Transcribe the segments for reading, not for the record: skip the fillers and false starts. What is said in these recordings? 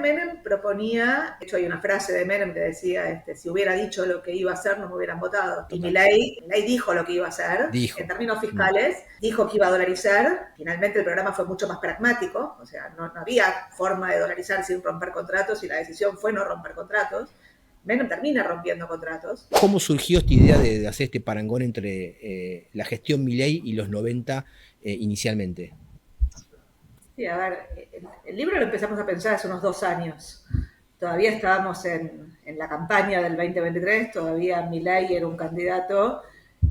Menem proponía, de hecho hay una frase de Menem que decía, si hubiera dicho lo que iba a hacer, no me hubieran votado. Y Total. Milei dijo lo que iba a hacer, en Dijo. términos Mm. fiscales, dijo que iba a dolarizar. Finalmente el programa fue mucho más pragmático, o sea, no había forma de dolarizar sin romper contratos y la decisión fue no romper contratos. Menem termina rompiendo contratos. ¿Cómo surgió esta idea de hacer este parangón entre la gestión Milei y los 90 inicialmente? Sí, a ver, el libro lo empezamos a pensar hace unos 2 años. Todavía estábamos en la campaña del 2023, todavía Milei era un candidato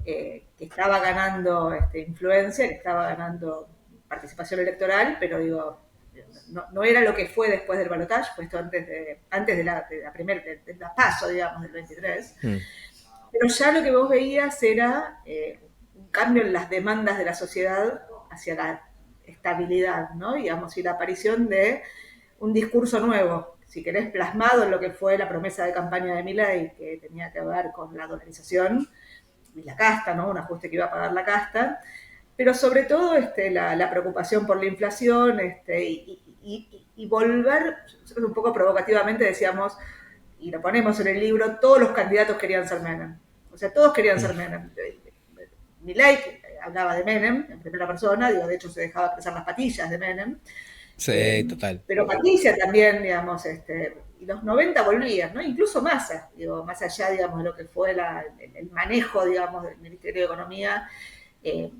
que estaba ganando influencia, que estaba ganando participación electoral, pero digo, no era lo que fue después del balotaje, fue esto antes de la primera, de la paso, digamos, del 23. Mm. Pero ya lo que vos veías era un cambio en las demandas de la sociedad hacia la estabilidad, ¿no? Digamos, y la aparición de un discurso nuevo, si querés, plasmado en lo que fue la promesa de campaña de Milei, que tenía que ver con la dolarización y la casta, ¿no? Un ajuste que iba a pagar la casta, pero sobre todo la preocupación por la inflación y volver, nosotros un poco provocativamente decíamos, y lo ponemos en el libro, todos los candidatos querían ser Menem. O sea, todos querían Mm. ser Menem. Milei hablaba de Menem en primera persona, digo, de hecho se dejaba crecer las patillas de Menem. Sí, total. Pero Patricia también, digamos, y los 90 volvían, ¿no? Incluso Massa, digo, más allá, digamos, de lo que fue el manejo, digamos, del Ministerio de Economía, eh,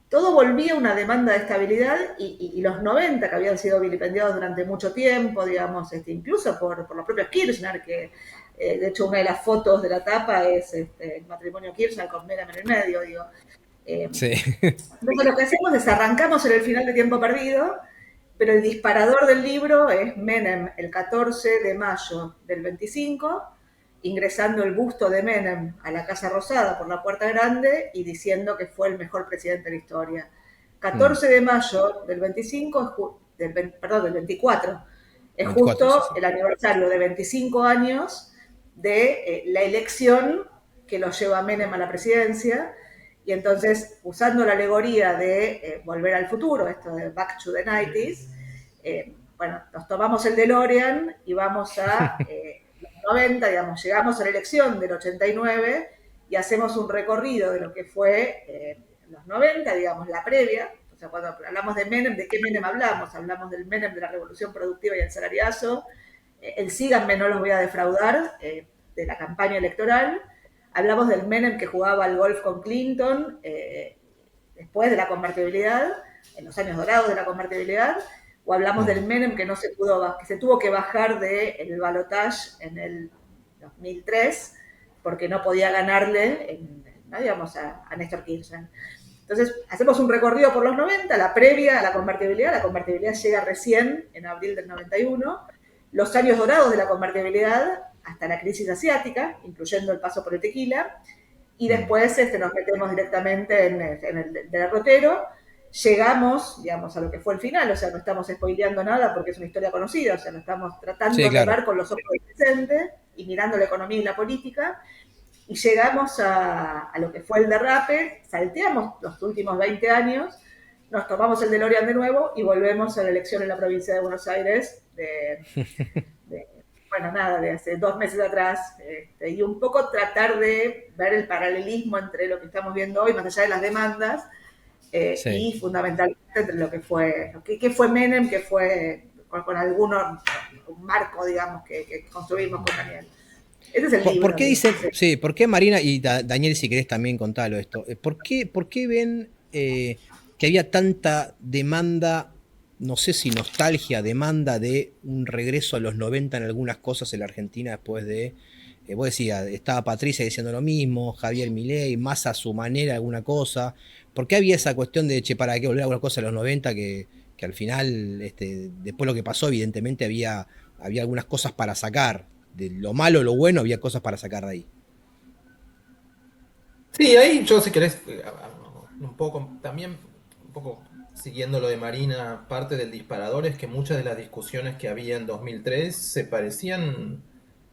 todo volvía a una demanda de estabilidad y los 90, que habían sido vilipendiados durante mucho tiempo, digamos, incluso por los propios Kirchner, que de hecho una de las fotos de la tapa es el matrimonio Kirchner con Menem en el medio, digo. Eh, Sí. entonces lo que hacemos es arrancamos en el final de Tiempo Perdido, pero el disparador del libro es Menem el 14 de mayo del 25, ingresando el busto de Menem a la Casa Rosada por la Puerta Grande y diciendo que fue el mejor presidente de la historia. Mm. 14 de mayo del 25, perdón, del 24, es 24, sí, justo sí. el aniversario de 25 años de la elección que lo lleva a Menem a la presidencia. Y entonces, usando la alegoría de volver al futuro, esto de Back to the 90s, bueno, nos tomamos el DeLorean y vamos a los 90, digamos, llegamos a la elección del 89 y hacemos un recorrido de lo que fue los 90, digamos, la previa. O sea, cuando hablamos de Menem, ¿de qué Menem hablamos? Hablamos del Menem de la revolución productiva y el salariazo, el síganme, no los voy a defraudar, de la campaña electoral. Hablamos del Menem que jugaba al golf con Clinton después de la convertibilidad, en los años dorados de la convertibilidad, o hablamos Mm. del Menem que que se tuvo que bajar del balotaje en el 2003 porque no podía ganarle digamos, a Néstor Kirchner. Entonces, hacemos un recorrido por los 90, la previa a la convertibilidad llega recién en abril del 91, los años dorados de la convertibilidad hasta la crisis asiática, incluyendo el paso por el tequila, y Mm. después nos metemos directamente en el derrotero, llegamos, digamos, a lo que fue el final, o sea, no estamos spoileando nada porque es una historia conocida, o sea, lo estamos Sí, tratando de claro. ver con los ojos del presente y mirando la economía y la política, y llegamos a lo que fue el derrape, salteamos los últimos 20 años, nos tomamos el DeLorean de nuevo y volvemos a la elección en la provincia de Buenos Aires bueno, nada, de hace 2 meses atrás, y un poco tratar de ver el paralelismo entre lo que estamos viendo hoy, más allá de las demandas, Sí. y fundamentalmente entre lo que fue, qué fue Menem, que fue con algunos, un marco, digamos, que construimos con Daniel. Ese es el ¿Por libro, qué digamos. dicen, sí, por qué Marina y Daniel, si querés también contalo esto, por qué ven que había tanta demanda, no sé si nostalgia, demanda de un regreso a los 90 en algunas cosas en la Argentina después de, vos decías, estaba Patricia diciendo lo mismo, Javier Milei, más a su manera alguna cosa, ¿por qué había esa cuestión de, che, para qué volver a alguna cosa a los 90 que al final, después lo que pasó, evidentemente había algunas cosas para sacar? De lo malo o lo bueno, había cosas para sacar de ahí. Sí, ahí yo si querés, un poco, también un poco siguiendo lo de Marina, parte del disparador es que muchas de las discusiones que había en 2003 se parecían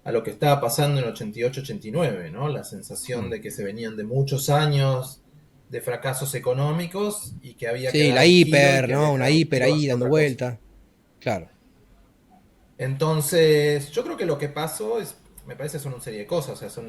a lo que estaba pasando en 88-89, ¿no? La sensación Mm. de que se venían de muchos años de fracasos económicos y que había que Sí, dar la un giro y hiper, que ¿no? había que Una dar un hiper giro ahí hacia dando otra cosa. vuelta. Claro. Entonces, yo creo que lo que pasó me parece son una serie de cosas, o sea,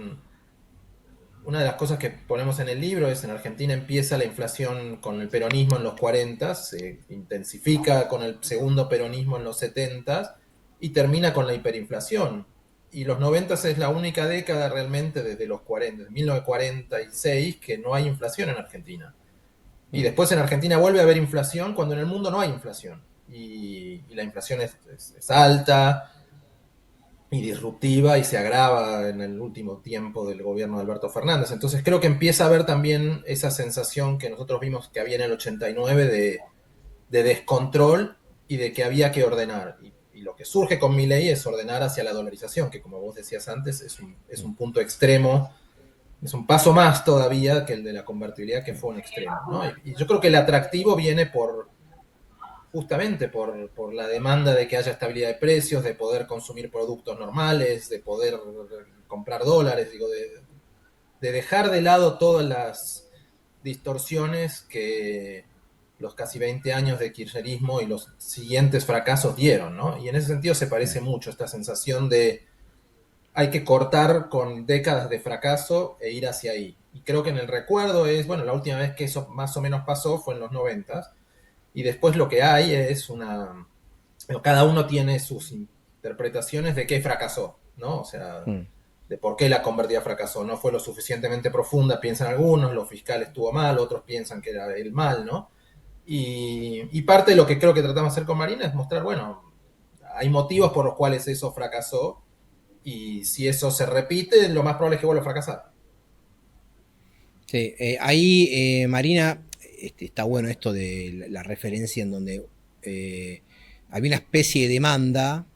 una de las cosas que ponemos en el libro es en Argentina empieza la inflación con el peronismo en los 40, se intensifica con el segundo peronismo en los 70 y termina con la hiperinflación. Y los 90 es la única década realmente desde los 40, desde 1946, que no hay inflación en Argentina. Y después en Argentina vuelve a haber inflación cuando en el mundo no hay inflación. Y la inflación es alta y disruptiva y se agrava en el último tiempo del gobierno de Alberto Fernández. Entonces creo que empieza a haber también esa sensación que nosotros vimos que había en el 89 de descontrol y de que había que ordenar. Y lo que surge con Milei es ordenar hacia la dolarización, que como vos decías antes es un punto extremo, es un paso más todavía que el de la convertibilidad, que fue un extremo, ¿no? Y yo creo que el atractivo viene justamente por la demanda de que haya estabilidad de precios, de poder consumir productos normales, de poder comprar dólares, digo, de dejar de lado todas las distorsiones que los casi 20 años de kirchnerismo y los siguientes fracasos dieron, ¿no? Y en ese sentido se parece mucho esta sensación de hay que cortar con décadas de fracaso e ir hacia ahí. Y creo que en el recuerdo bueno, la última vez que eso más o menos pasó fue en los 90, y después lo que hay es cada uno tiene sus interpretaciones de qué fracasó, ¿no? O sea, Mm. de por qué la convertida fracasó. No fue lo suficientemente profunda, piensan algunos, lo fiscal estuvo mal, otros piensan que era el mal, ¿no? Y parte de lo que creo que tratamos de hacer con Marina es mostrar, bueno, hay motivos por los cuales eso fracasó, y si eso se repite, lo más probable es que vuelva a fracasar. Sí, ahí, Marina, está bueno esto de la referencia en donde había una especie de demanda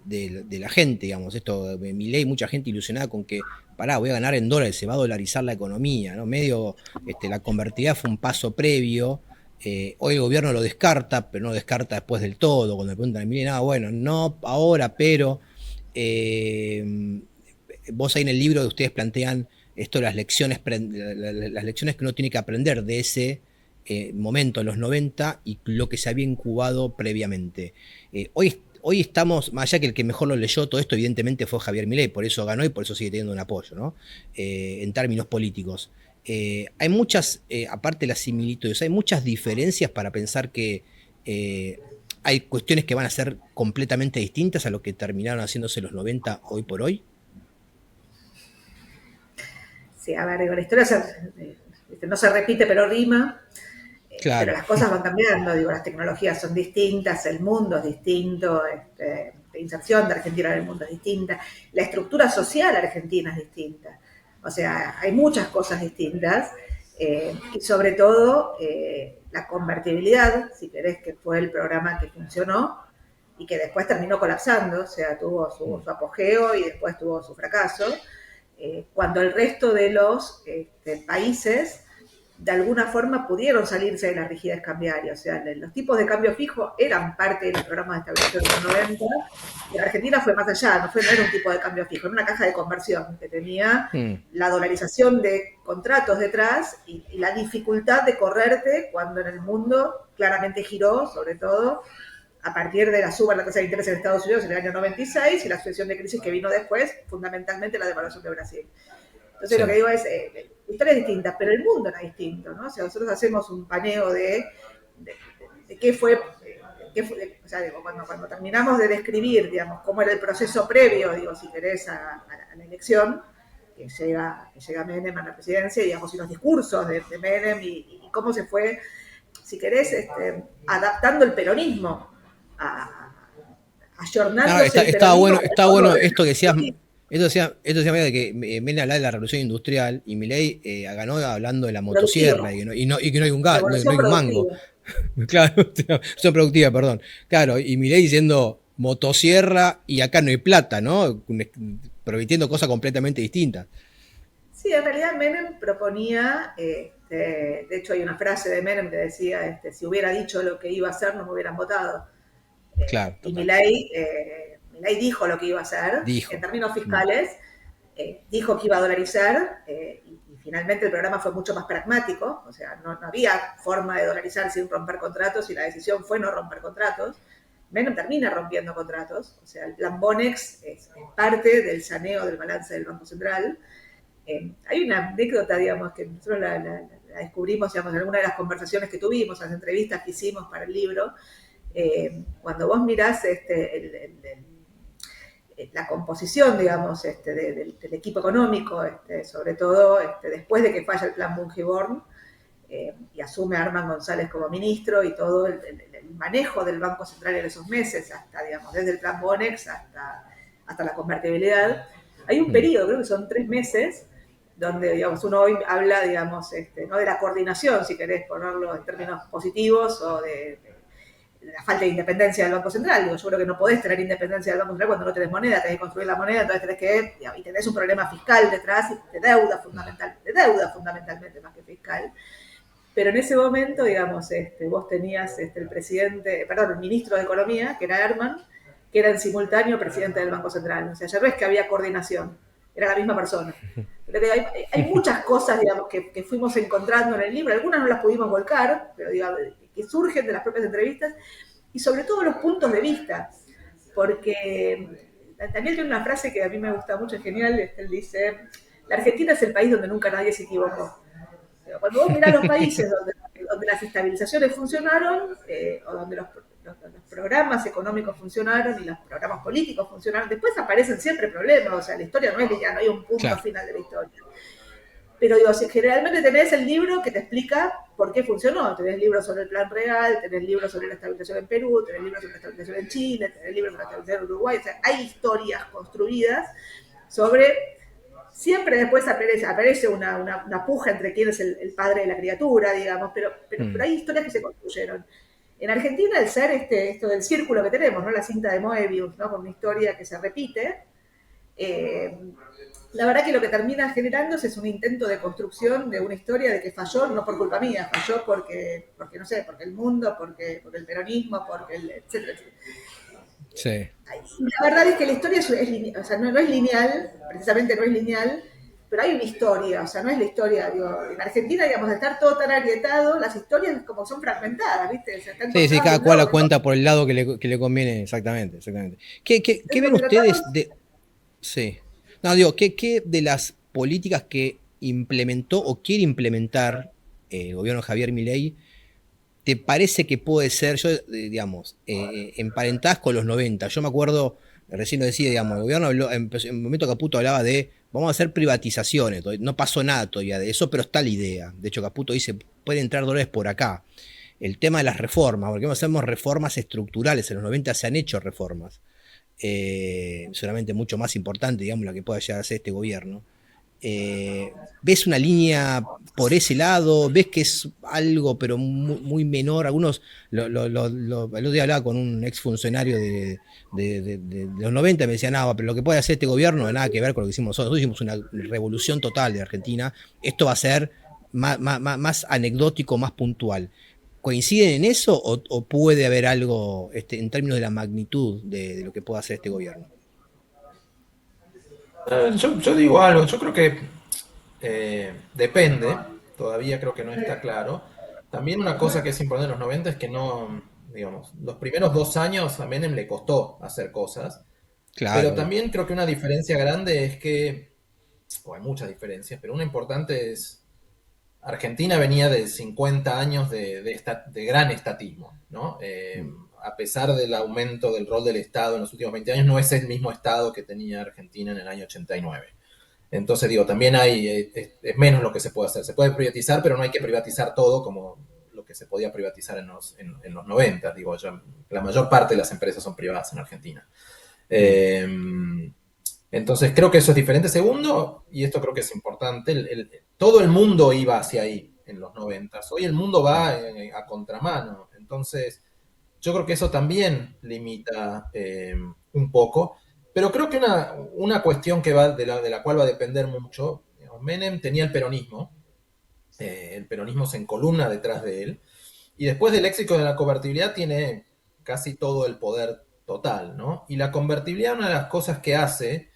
de la gente, digamos, esto de Milei, mucha gente ilusionada con que, pará, voy a ganar en dólares, se va a dolarizar la economía, ¿no? Medio, la convertibilidad fue un paso previo, hoy el gobierno lo descarta, pero no lo descarta después del todo, cuando le preguntan a Milei, nada, bueno, no ahora, pero eh, vos ahí en el libro de ustedes plantean esto, las lecciones que uno tiene que aprender de ese momento en los 90 y lo que se había incubado previamente. Hoy estamos, más allá que el que mejor lo leyó todo esto, evidentemente fue Javier Milei, por eso ganó y por eso sigue teniendo un apoyo, ¿no? En términos políticos. Hay muchas, aparte de las similitudes, hay muchas diferencias para pensar que hay cuestiones que van a ser completamente distintas a lo que terminaron haciéndose los 90 hoy por hoy. Sí, a ver, digo, la historia no se repite, pero rima. Pero Claro. las cosas van cambiando, digo, las tecnologías son distintas, el mundo es distinto, la inserción de Argentina en el mundo es distinta, la estructura social argentina es distinta. O sea, hay muchas cosas distintas y sobre todo la convertibilidad, si querés, que fue el programa que funcionó y que después terminó colapsando, o sea, tuvo su apogeo y después tuvo su fracaso, cuando el resto de los países de alguna forma pudieron salirse de la rigidez cambiaria. O sea, los tipos de cambio fijo eran parte de los programas de estabilización de los 90, y la Argentina fue más allá, no era un tipo de cambio fijo, era una caja de conversión que tenía la dolarización de contratos detrás y la dificultad de correrte cuando en el mundo claramente giró, sobre todo a partir de la suba en la tasa de interés en Estados Unidos en el año 96 y la situación de crisis que vino después, fundamentalmente la devaluación de Brasil. Entonces sí, lo que digo es, historias distintas, pero el mundo era distinto, ¿no? O sea, nosotros hacemos un paneo de qué fue, o sea, digo, cuando terminamos de describir, digamos, cómo era el proceso previo, digo, si querés, a la elección, que llega Menem a la presidencia, digamos, y los discursos de Menem y cómo se fue, si querés, adaptando el peronismo, ayornándose el peronismo. Está bueno esto que decías. Esto decía de que Menem hablaba de la revolución industrial y Milei ganó hablando de la motosierra y que no hay un gas, no hay un mango. Claro, son productiva, perdón. Claro, y Milei diciendo motosierra y acá no hay plata, ¿no? Prometiendo cosas completamente distintas. Sí, en realidad Menem proponía, de hecho hay una frase de Menem que decía, si hubiera dicho lo que iba a hacer no me hubieran votado. Claro, y Milei dijo lo que iba a hacer, en términos fiscales, dijo que iba a dolarizar, y finalmente el programa fue mucho más pragmático, o sea, no había forma de dolarizar sin romper contratos y la decisión fue no romper contratos. Menem termina rompiendo contratos, o sea, el plan Bonex es parte del saneo del balance del Banco Central. Hay una anécdota, digamos, que nosotros la descubrimos, digamos, en alguna de las conversaciones que tuvimos, las entrevistas que hicimos para el libro. Cuando vos mirás la composición, digamos, del equipo económico, sobre todo después de que falla el plan Bungeborn, y asume a Armand González como ministro, y todo el manejo del Banco Central en esos meses, hasta, digamos, desde el plan Bonex hasta la convertibilidad. Hay un periodo, creo que son 3 meses, donde, digamos, uno hoy habla, digamos, no de la coordinación, si querés ponerlo en términos positivos, o de la falta de independencia del Banco Central. Digo, yo creo que no podés tener independencia del Banco Central cuando no tenés moneda, tenés que construir la moneda, entonces tenés que, y tenés un problema fiscal detrás, y de deuda fundamentalmente más que fiscal. Pero en ese momento, digamos, vos tenías el el ministro de Economía, que era Herman, que era en simultáneo presidente del Banco Central. O sea, ya no es que había coordinación, era la misma persona. Pero hay muchas cosas, digamos, que fuimos encontrando en el libro, algunas no las pudimos volcar, pero digamos, que surgen de las propias entrevistas, y sobre todo los puntos de vista, porque Daniel tiene una frase que a mí me gusta mucho, es genial. Él dice: la Argentina es el país donde nunca nadie se equivocó. Cuando vos mirás los países donde las estabilizaciones funcionaron, o donde los programas económicos funcionaron y los programas políticos funcionaron, después aparecen siempre problemas, o sea, la historia no es lineal, no hay un punto final de la historia. Pero digo, si generalmente tenés el libro que te explica por qué funcionó. Tenés libros sobre el Plan Real, tenés libros sobre la estabilización en Perú, tenés libros sobre la estabilización en Chile, tenés libros sobre la estabilización en Uruguay. O sea, hay historias construidas sobre... Siempre después aparece una puja entre quién es el padre de la criatura, digamos, pero hay historias que se construyeron. En Argentina, el ser esto del círculo que tenemos, ¿no? La cinta de Moebius, ¿no? Con una historia que se repite, la verdad que lo que termina generándose es un intento de construcción de una historia de que falló, no por culpa mía, falló porque no sé, porque el mundo, porque el peronismo, porque etcétera, etcétera. Sí. La verdad es que la historia o sea, no es lineal, precisamente no es lineal, pero hay una historia, o sea, no es la historia, digo, en Argentina, digamos, de estar todo tan agrietado, las historias como son fragmentadas, ¿viste? O sea, Sí, cada cual la cuenta por el lado que le conviene, exactamente. ¿Qué ven ustedes de...? Sí. No, digo, ¿qué de las políticas que implementó o quiere implementar el gobierno de Javier Milei te parece que puede ser, digamos, emparentadas con los 90? Yo me acuerdo, recién lo decía, digamos, el gobierno habló, en el momento Caputo hablaba de vamos a hacer privatizaciones, no pasó nada todavía de eso, pero está la idea. De hecho, Caputo dice, pueden entrar dólares por acá. El tema de las reformas, porque hacemos reformas estructurales, en los 90 se han hecho reformas, seguramente mucho más importante, digamos, la que pueda llegar a ser este gobierno. ¿Ves una línea por ese lado? ¿Ves que es algo pero muy, muy menor? Algunos, el otro día hablaba con un exfuncionario de los 90, me decía, no, pero lo que puede hacer este gobierno no tiene nada que ver con lo que hicimos nosotros. Nosotros hicimos una revolución total de Argentina, esto va a ser más anecdótico, más puntual. ¿Coinciden en eso o puede haber algo en términos de la magnitud de lo que pueda hacer este gobierno? Yo digo algo, yo creo que depende, todavía creo que no está claro. También una cosa que es importante en los 90 es que no, digamos, los primeros 2 años a Menem le costó hacer cosas, pero Claro. también creo que una diferencia grande es que, o hay muchas diferencias, pero una importante es, Argentina venía de 50 años de gran estatismo, ¿no? A pesar del aumento del rol del Estado en los últimos 20 años, no es el mismo Estado que tenía Argentina en el año 89. Entonces, digo, también es menos lo que se puede hacer. Se puede privatizar, pero no hay que privatizar todo como lo que se podía privatizar en los 90. Digo, la mayor parte de las empresas son privadas en Argentina. Entonces, creo que eso es diferente. Segundo, y esto creo que es importante, todo el mundo iba hacia ahí en los 90. Hoy el mundo va a contramano. Entonces, yo creo que eso también limita un poco. Pero creo que una cuestión que va de la cual va a depender mucho, digamos, Menem tenía el peronismo se encolumna detrás de él, y después del éxito de la convertibilidad tiene casi todo el poder total, ¿no? Y la convertibilidad, una de las cosas que hace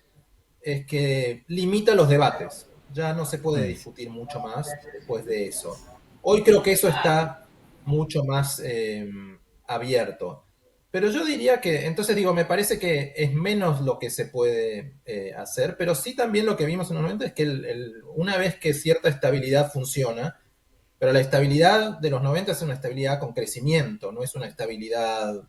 es que limita los debates. Ya no se puede discutir mucho más después de eso. Hoy creo que eso está mucho más abierto. Pero yo diría que, entonces digo, me parece que es menos lo que se puede hacer, pero sí también lo que vimos en un momento es que una vez que cierta estabilidad funciona, pero la estabilidad de los 90 es una estabilidad con crecimiento, no es una estabilidad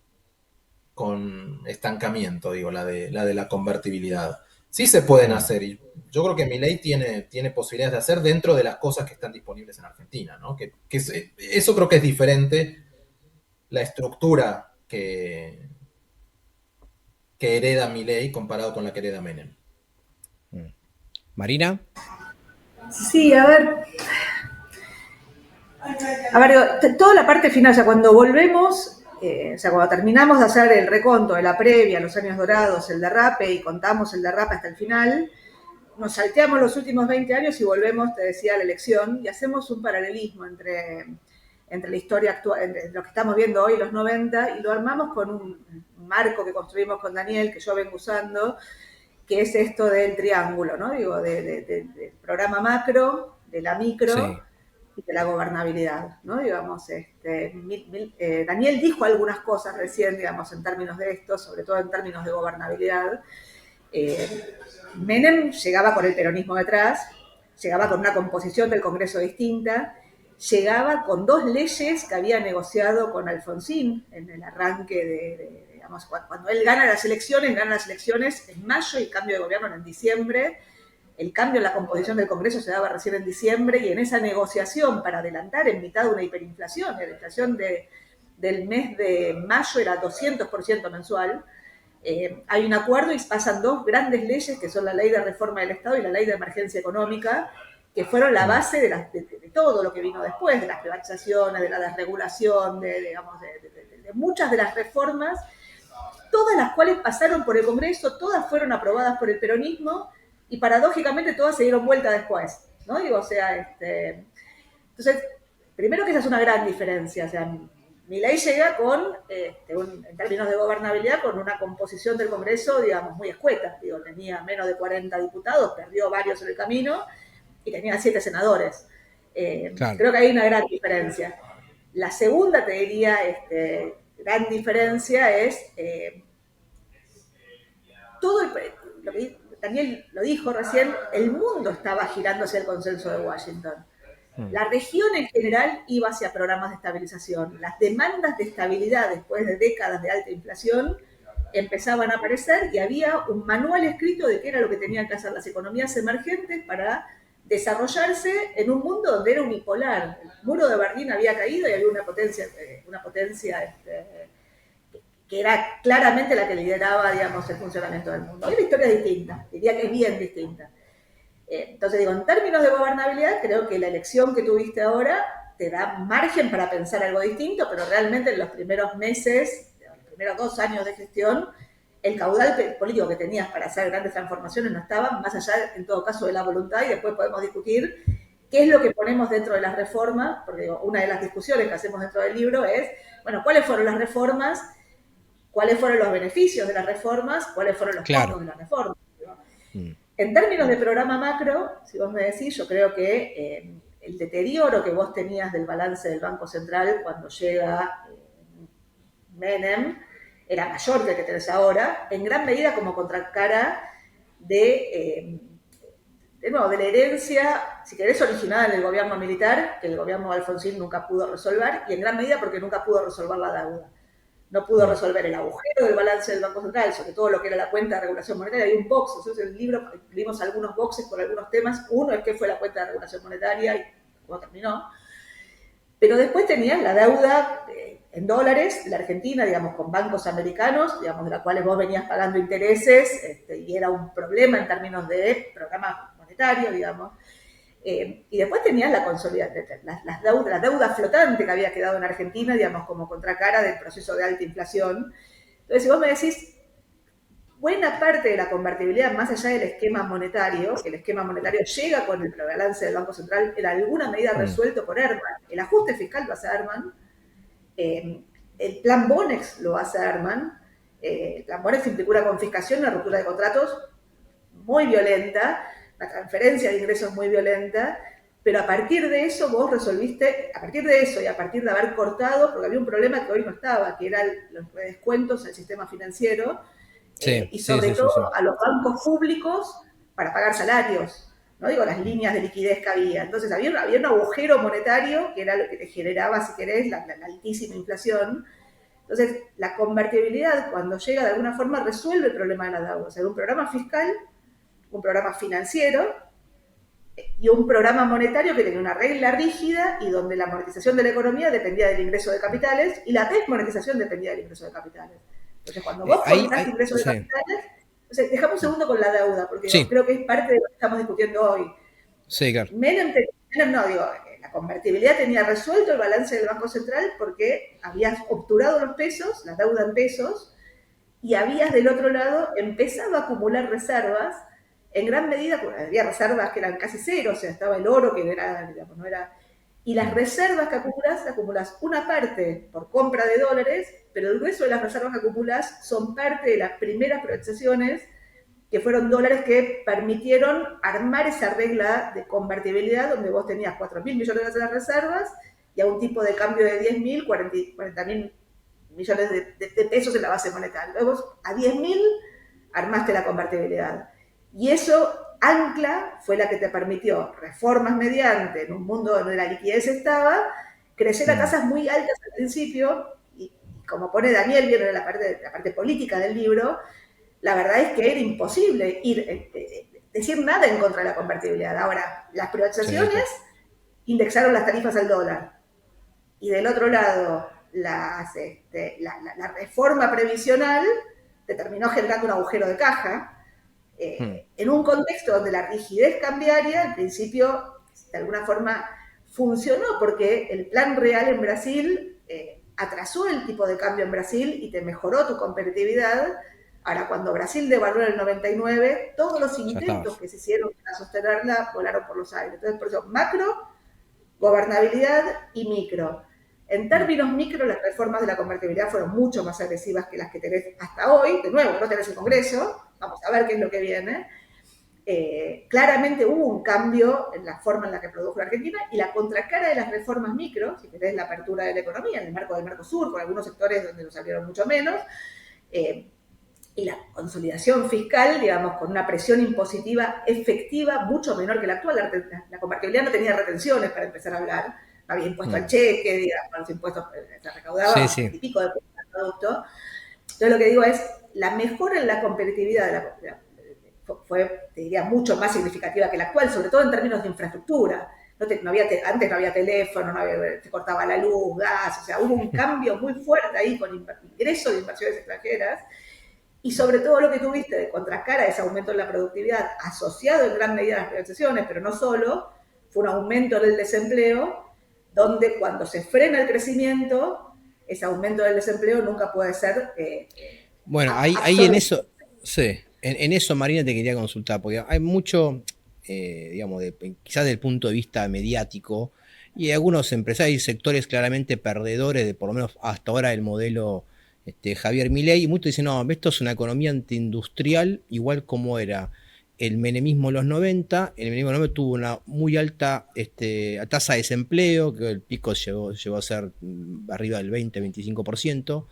con estancamiento, digo, la de la convertibilidad. Sí se pueden hacer, y yo creo que Milei tiene posibilidades de hacer dentro de las cosas que están disponibles en Argentina, ¿no? Eso creo que es diferente la estructura que hereda Milei comparado con la que hereda Menem. Marina. Sí, a ver, toda la parte final, o sea, cuando volvemos, o sea, cuando terminamos de hacer el reconto de la previa, los años dorados, el derrape, y contamos el derrape hasta el final, nos salteamos los últimos 20 años y volvemos, te decía, a la elección, y hacemos un paralelismo entre la historia actual, entre lo que estamos viendo hoy, los 90, y lo armamos con un marco que construimos con Daniel, que yo vengo usando, que es esto del triángulo, ¿no? Digo, del programa macro, de la micro, Sí. y de la gobernabilidad, ¿no? Digamos, Daniel dijo algunas cosas recién, digamos, en términos de esto, sobre todo en términos de gobernabilidad. Menem llegaba con el peronismo detrás, llegaba con una composición del Congreso distinta, llegaba con 2 leyes que había negociado con Alfonsín en el arranque digamos, cuando él gana las elecciones en mayo y cambio de gobierno en diciembre. El cambio en la composición del Congreso se daba recién en diciembre, y en esa negociación para adelantar en mitad de una hiperinflación, la inflación del mes de mayo era 200% mensual, hay un acuerdo y pasan 2 grandes leyes, que son la Ley de Reforma del Estado y la Ley de Emergencia Económica, que fueron la base de todo lo que vino después, de las privatizaciones, de la desregulación, digamos, de muchas de las reformas, todas las cuales pasaron por el Congreso, todas fueron aprobadas por el peronismo, y paradójicamente todas se dieron vuelta después, ¿no? Digo, o sea, entonces, primero que esa es una gran diferencia, o sea, Milei llega con, en términos de gobernabilidad, con una composición del Congreso, digamos, muy escueta. Digo, tenía menos de 40 diputados, perdió varios en el camino, y tenía 7 senadores. Claro. Creo que hay una gran diferencia. La segunda, te diría, gran diferencia es todo lo que Daniel lo dijo recién, el mundo estaba girando hacia el consenso de Washington. La región en general iba hacia programas de estabilización. Las demandas de estabilidad después de décadas de alta inflación empezaban a aparecer, y había un manual escrito de qué era lo que tenían que hacer las economías emergentes para desarrollarse en un mundo donde era unipolar. El muro de Berlín había caído y había una potencia que era claramente la que lideraba, digamos, el funcionamiento del mundo. Hoy la historia es distinta, diría que es bien distinta. Entonces, digo, en términos de gobernabilidad, creo que la elección que tuviste ahora te da margen para pensar algo distinto, pero realmente en los primeros meses, los primeros 2 años de gestión, el caudal político que tenías para hacer grandes transformaciones no estaba, más allá, en todo caso, de la voluntad, y después podemos discutir qué es lo que ponemos dentro de las reformas, porque digo, una de las discusiones que hacemos dentro del libro es, bueno, ¿cuáles fueron las reformas? ¿Cuáles fueron los beneficios de las reformas? ¿Cuáles fueron los costos de las reformas? En términos de programa macro, si vos me decís, yo creo que el deterioro que vos tenías del balance del Banco Central cuando llega Menem era mayor que el que tenés ahora, en gran medida como contracara de nuevo, de la herencia, si querés, originada en el gobierno militar, que el gobierno de Alfonsín nunca pudo resolver, y en gran medida porque nunca pudo resolver la deuda. No pudo resolver el agujero del balance del Banco Central, sobre todo lo que era la cuenta de regulación monetaria. Hay un box, nosotros en el libro incluimos algunos boxes por algunos temas. Uno es qué fue la cuenta de regulación monetaria y cómo terminó. Pero después tenías la deuda en dólares de la Argentina, digamos, con bancos americanos, digamos, de las cuales vos venías pagando intereses, y era un problema en términos de programa monetario, digamos. Y después tenías la consolidación, la deuda flotante que había quedado en Argentina, digamos, como contracara del proceso de alta inflación. Entonces, si vos me decís, buena parte de la convertibilidad, más allá del esquema monetario, que el esquema monetario llega con el balance del Banco Central en alguna medida resuelto por Herman. El ajuste fiscal lo hace Herman, el plan Bonex lo hace Herman, el plan Bonex implicó una confiscación, una ruptura de contratos muy violenta, la transferencia de ingresos muy violenta, pero a partir de eso vos resolviste, a partir de eso y a partir de haber cortado, porque había un problema que hoy no estaba, que eran los redescuentos al sistema financiero, y sobre todo a los bancos públicos para pagar salarios, no digo las líneas de liquidez que había. Entonces había un agujero monetario que era lo que te generaba, si querés, la altísima inflación. Entonces, la convertibilidad, cuando llega de alguna forma, resuelve el problema de la deuda. O sea, un programa fiscal, un programa financiero y un programa monetario que tenía una regla rígida y donde la monetización de la economía dependía del ingreso de capitales y la desmonetización dependía del ingreso de capitales. Entonces, cuando vos cortás ingresos de capitales, entonces, dejamos un segundo con la deuda, porque creo que es parte de lo que estamos discutiendo hoy. Sí, claro. Menem no, digo, la convertibilidad tenía resuelto el balance del Banco Central porque habías obturado los pesos, la deuda en pesos, y habías del otro lado empezado a acumular reservas, en gran medida, había reservas que eran casi cero, o sea, estaba el oro que era, digamos, no era... Y las reservas que acumulas una parte por compra de dólares, pero el grueso de las reservas que acumulas son parte de las primeras privatizaciones que fueron dólares que permitieron armar esa regla de convertibilidad donde vos tenías 4.000 millones de las reservas y a un tipo de cambio de 10.000, 40.000 millones de pesos en la base monetaria. Luego vos a 10.000 armaste la convertibilidad. Y eso, ancla, fue la que te permitió, reformas mediante, en un mundo donde la liquidez estaba, crecer a tasas muy altas al principio, y como pone Daniel bien en la parte política del libro, la verdad es que era imposible decir nada en contra de la convertibilidad. Ahora, las privatizaciones indexaron las tarifas al dólar. Y del otro lado, la reforma previsional te terminó generando un agujero de caja, en un contexto donde la rigidez cambiaria, al principio, de alguna forma, funcionó, porque el plan real en Brasil atrasó el tipo de cambio en Brasil y te mejoró tu competitividad. Ahora, cuando Brasil devaluó en el 99, todos los intentos que se hicieron para sostenerla volaron por los aires. Entonces, por eso, macro, gobernabilidad y micro. En términos micro, las reformas de la convertibilidad fueron mucho más agresivas que las que tenés hasta hoy. De nuevo, no tenés el Congreso, vamos a ver qué es lo que viene. Claramente hubo un cambio en la forma en la que produjo la Argentina, y la contracara de las reformas micro, si querés, la apertura de la economía en el marco del Mercosur, con algunos sectores donde nos salieron mucho menos, y la consolidación fiscal, digamos, con una presión impositiva efectiva mucho menor que la actual. La convertibilidad no tenía retenciones, para empezar a hablar, no había impuesto al cheque, digamos, los impuestos se recaudaban y pico de producto. Entonces, lo que digo es, la mejora en la competitividad fue, te diría, mucho más significativa que la actual, sobre todo en términos de infraestructura. Antes no había teléfono, se cortaba la luz, gas, o sea, hubo un cambio muy fuerte ahí con ingreso de inversiones extranjeras. Y sobre todo lo que tuviste de contracara ese aumento en la productividad, asociado en gran medida a las privatizaciones, pero no solo, fue un aumento del desempleo, donde cuando se frena el crecimiento, ese aumento del desempleo nunca puede ser... bueno, ahí en eso, sí, en eso, Marina, te quería consultar, porque hay mucho, digamos, quizás desde el punto de vista mediático, y algunos empresarios y sectores claramente perdedores de, por lo menos hasta ahora, el modelo... Javier Milei, y muchos dicen, no, esto es una economía antiindustrial, igual como era el menemismo en los 90. El menemismo en los 90 tuvo una muy alta tasa de desempleo, que el pico llegó a ser arriba del 20-25%.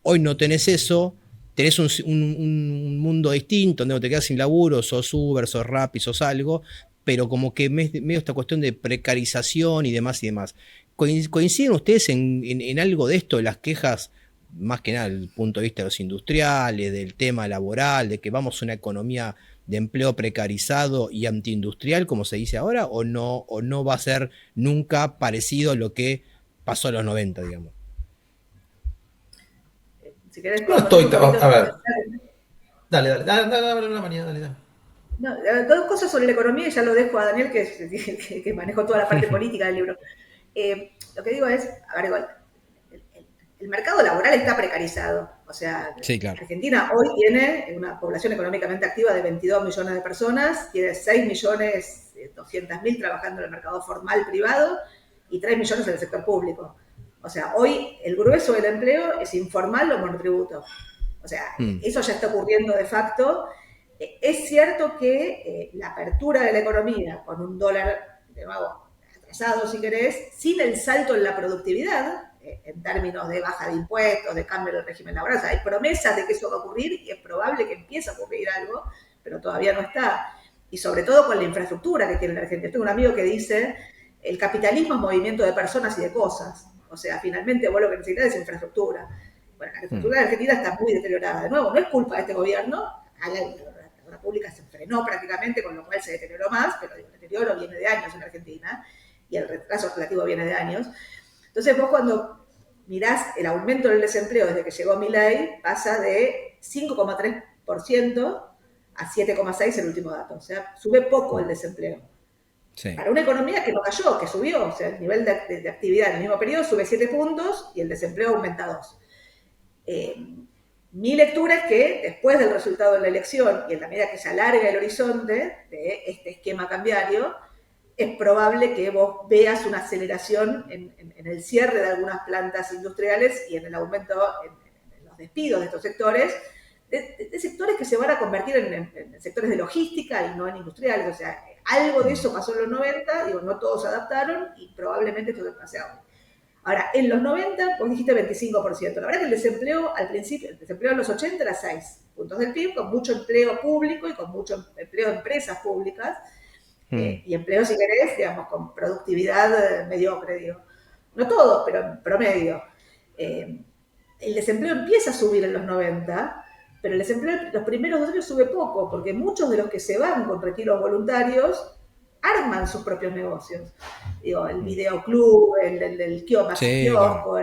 Hoy no tenés eso, tenés un mundo distinto, donde te quedas sin laburo, sos Uber, sos Rappi, sos algo, pero como que medio esta cuestión de precarización y demás y demás. ¿Coinciden ustedes en algo de esto, de las quejas, más que nada desde el punto de vista de los industriales, del tema laboral, de que vamos a una economía de empleo precarizado y antiindustrial, como se dice ahora, o no va a ser nunca parecido a lo que pasó en los 90, digamos? Si querés, no estoy... A ver. Dale, una manía, dale. No, dos cosas sobre la economía, y ya lo dejo a Daniel, que manejó toda la parte política del libro. Lo que digo es, a ver, igual, el mercado laboral está precarizado. O sea, sí, claro. Argentina hoy tiene una población económicamente activa de 22 millones de personas, tiene 6.200.000 trabajando en el mercado formal privado y 3 millones en el sector público. O sea, hoy el grueso del empleo es informal o monotributo. O sea, eso ya está ocurriendo de facto. Es cierto que la apertura de la economía con un dólar, de nuevo, atravesado, si querés, sin el salto en la productividad, en términos de baja de impuestos, de cambio del régimen laboral. O sea, hay promesas de que eso va a ocurrir y es probable que empiece a ocurrir algo, pero todavía no está. Y sobre todo con la infraestructura que tiene la Argentina. Tengo un amigo que dice, el capitalismo es movimiento de personas y de cosas. O sea, finalmente vos lo que necesitas es infraestructura. Bueno, la infraestructura de Argentina está muy deteriorada. De nuevo, no es culpa de este gobierno, la obra pública se frenó prácticamente, con lo cual se deterioró más, pero el deterioro viene de años en Argentina y el retraso relativo viene de años. Entonces vos cuando mirás el aumento del desempleo desde que llegó Milei, pasa de 5,3% a 7,6% el último dato. O sea, sube poco el desempleo. Sí. Para una economía que no cayó, que subió. O sea, el nivel de actividad en el mismo periodo sube 7 puntos y el desempleo aumenta 2. Mi lectura es que después del resultado de la elección y en la medida que se alarga el horizonte de este esquema cambiario, es probable que vos veas una aceleración en el cierre de algunas plantas industriales y en el aumento en los despidos de estos sectores, de sectores que se van a convertir en sectores de logística y no en industriales. O sea, algo de eso pasó en los 90, digo, no todos se adaptaron y probablemente esto pase ahora. Ahora, en los 90, vos dijiste 25%. La verdad que el desempleo al principio, el desempleo en los 80 era 6 puntos del PIB, con mucho empleo público y con mucho empleo de empresas públicas. Y empleo, si querés, digamos, con productividad mediocre, digo. No todo, pero en promedio. El desempleo empieza a subir en los 90, pero el desempleo los primeros 2 años sube poco, porque muchos de los que se van con retiros voluntarios arman sus propios negocios. Digo, el videoclub, el kiosco, digo,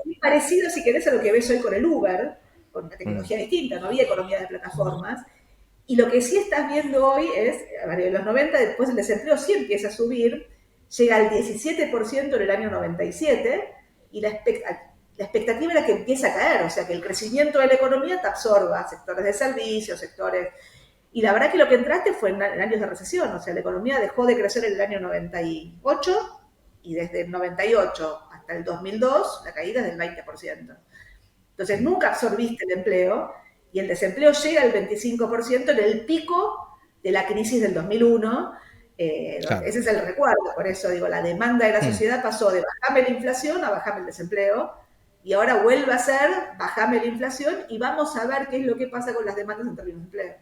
es parecido, si querés, a lo que ves hoy con el Uber, con una tecnología distinta, no había economía de plataformas. Y lo que sí estás viendo hoy es, en los 90, después el desempleo sí empieza a subir, llega al 17% en el año 97, y la expectativa era que empiece a caer, o sea, que el crecimiento de la economía te absorba, sectores de servicios, sectores... Y la verdad que lo que entraste fue en años de recesión, o sea, la economía dejó de crecer en el año 98, y desde el 98 hasta el 2002, la caída es del 20%. Entonces, nunca absorbiste el empleo, y el desempleo llega al 25% en el pico de la crisis del 2001. Claro. Ese es el recuerdo, por eso digo, la demanda de la sociedad pasó de bajame la inflación a bajame el desempleo, y ahora vuelve a ser bajame la inflación y vamos a ver qué es lo que pasa con las demandas en términos de empleo.